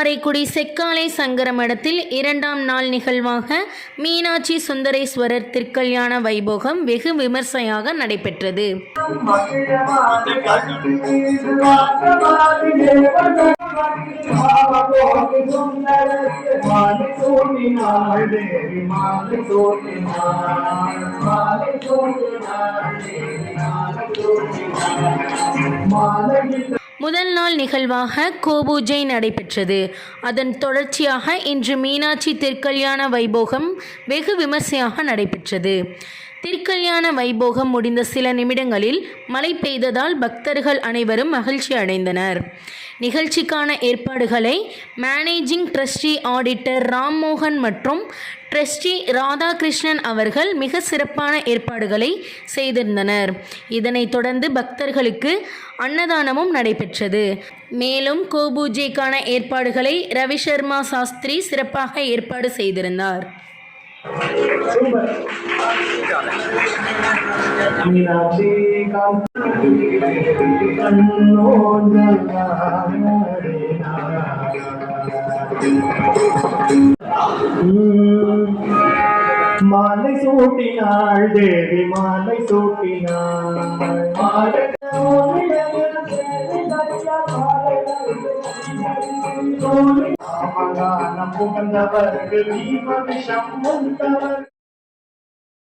காரைக்குடி செக்காலை சங்கர மடத்தில் 2ஆம் நாள் நிகழ்வாக மீனாட்சி சுந்தரேஸ்வரர் திருக்கல்யாண வைபோகம் வெகு விமர்சையாக நடைபெற்றது. முதல் நாள் நிகழ்வாக கோபூஜை நடைபெற்றது. அதன் தொடர்ச்சியாக இன்று மீனாட்சி திருக்கல்யாண வைபோகம் வெகு விமர்சையாக நடைபெற்றது. திருக்கல்யாண வைபோகம் முடிந்த சில நிமிடங்களில் மழை பெய்ததால் பக்தர்கள் அனைவரும் மகிழ்ச்சி அடைந்தனர். நிகழ்ச்சிக்கான ஏற்பாடுகளை மேனேஜிங் ட்ரஸ்டி ஆடிட்டர் ராம்மோகன் மற்றும் ட்ரஸ்டி ராதாகிருஷ்ணன் அவர்கள் மிக சிறப்பான ஏற்பாடுகளை செய்திருந்தனர். இதனைத் தொடர்ந்து பக்தர்களுக்கு அன்னதானமும் நடைபெற்றது. மேலும் கோபூஜைக்கான ஏற்பாடுகளை ரவிசர்மா சாஸ்திரி சிறப்பாக ஏற்பாடு செய்திருந்தார். மாலை சூட்டினாள் தேவி மாலை சூட்டினாள் புகழ்ந்தவர்கள் விஷம் உண்டவர்